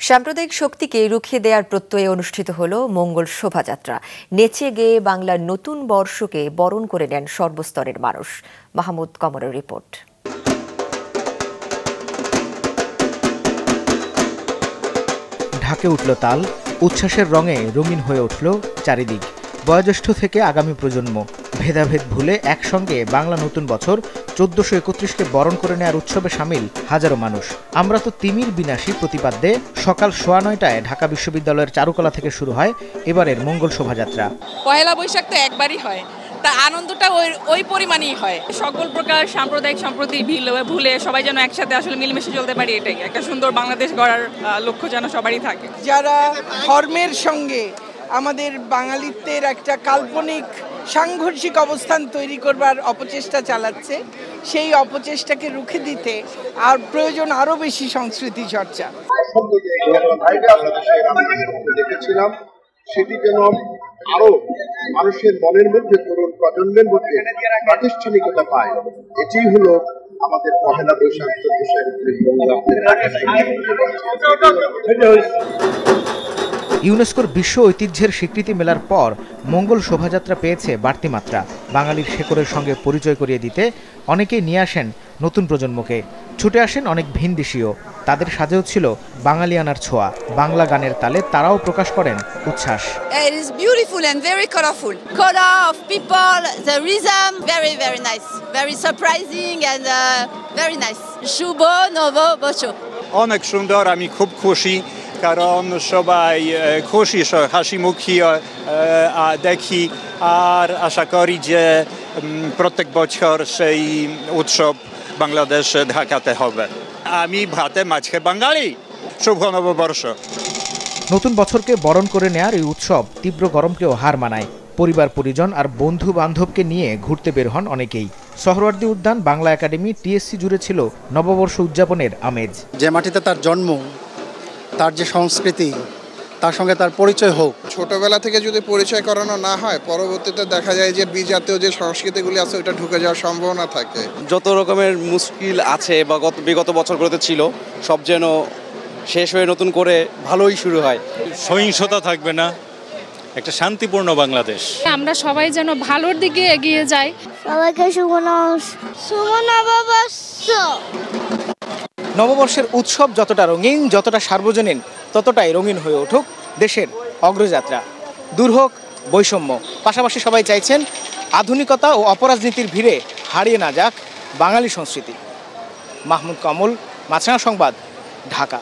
সাম্প্রদায়িক শক্তিকে রুখে দেওয়ার প্রত্যয়ে অনুষ্ঠিত হলো মঙ্গল শোভাযাত্রা। নেচে গেয়ে বাংলার নতুন বর্ষকে বরণ করে নেন সর্বস্তরের মানুষ। মাহমুদ কমরের রিপোর্ট। ঢাকে উঠল তাল, উচ্ছ্বাসের রঙে রঙিন হয়ে উঠল চারিদিক। বয়োজ্যেষ্ঠ থেকে আগামী প্রজন্ম ভেদাভেদ ভুলে একসঙ্গে বাংলা নতুন বছর ১৪৩১কে বরণ করে নেওয়ার উৎসবে সামিল হাজারো মানুষ। আমরা তো তিমির বিনাশী প্রতিপাদ্যে সকাল ৯:১৯টায় ঢাকা বিশ্ববিদ্যালয়ের চারুকলা থেকে শুরু হয় এবারের মঙ্গল শোভাযাত্রা। পহেলা বৈশাখ তো একবারই হয়, তা আনন্দটা ওই পরিমাণেই হয়। সকল প্রকার সাম্প্রদায়িক সম্প্রতি ভুলে সবাই যেন একসাথে আসলে মিলেমিশে চলতে পারি, এটাই একটা সুন্দর বাংলাদেশ গড়ার লক্ষ্য যেন সবারই থাকে। যারা ধর্মের সঙ্গে আমাদের বাঙালিত্বের একটা কাল্পনিক সাংঘর্ষিক অবস্থান তৈরি করবার অপচেষ্টা চালাচ্ছে, সেই অপচেষ্টাকে রুখে দিতে আর প্রয়োজন আরো বেশি সংস্কৃতি চর্চা। দেখেছিলাম সেটি যেন আরো মানুষের মনের মধ্যে, তরুণ প্রজন্মের মধ্যে প্রাতিষ্ঠানিকতা পায়। এটি হলো আমাদের পহেলা বৈশাখ ১৪৩১। ইউনেস্কোর বিশ্ব ঐতিহ্যের স্বীকৃতি মেলার পর মঙ্গল শোভাযাত্রা পেয়েছে বাড়তি মাত্রা। বাঙালির শেকড়ের সঙ্গে পরিচয় করিয়ে দিতে অনেকেই নিয়ে আসেন নতুন প্রজন্মকে। ছুটে আসেন অনেক ভিনদেশীয়, তাদের সাজেও ছিল বাঙালিয়ানার ছোঁয়া। বাংলা গানের তালে তারাও প্রকাশ করেন উচ্ছ্বাস। It is beautiful and very colorful. Color of people, the rhythm, very very nice, very surprising and very nice. শুভ নববর্ষ। অনেক সুন্দর, আমি খুব খুশি, কারণ সবাই খুশি, হাসি মুখী দেখি, আর আশা করি যে প্রত্যেক বছর সেই উৎসব বাংলাদেশে ঢাকাতে হবে। আমি ভাতে মাঝে বাঙালি, শুভ নববর্ষ। নতুন বছরকে বরণ করে নেয়ার এই উৎসব তীব্র গরমকেও হার মানায়। পরিবার পরিজন আর বন্ধু বান্ধবকে নিয়ে ঘুরতে বের হন অনেকেই। সোহরাওয়ার্দী উদ্যান, বাংলা একাডেমি, টিএসসি জুড়ে ছিল নববর্ষ উদযাপনের আমেজ। যে মাটিতে তার জন্ম, তার যে সংস্কৃতি, তার সঙ্গে তার পরিচয় হোক। ছোটবেলা থেকে যদি পরিচয় করানো না হয়, পরবর্তীতে দেখা যায় যে বিজাতীয় যে সংস্কৃতিগুলি আছে ওটা ঢুকে যাওয়ার সম্ভাবনা থাকে। যত রকমের মুশকিল আছে বা বিগত বছরগুলোতে ছিল, সব যেন শেষ হয়ে নতুন করে ভালোই শুরু হয়। সহিংসতা থাকবে না, একটা শান্তিপূর্ণ বাংলাদেশ। আমরা সবাই যেন ভালোর দিকে এগিয়ে যাই। সবাইকে শুভ নববর্ষ। নববর্ষের উৎসব যতটা রঙিন, যতটা সার্বজনীন, ততটাই রঙিন হয়ে উঠুক দেশের অগ্রযাত্রা। দূর হোক বৈষম্য। পাশাপাশি সবাই চাইছেন আধুনিকতা ও অপরাজনীতির ভিড়ে হারিয়ে না যাক বাঙালি সংস্কৃতি। মাহমুদ কমল, মাছরাঙা সংবাদ, ঢাকা।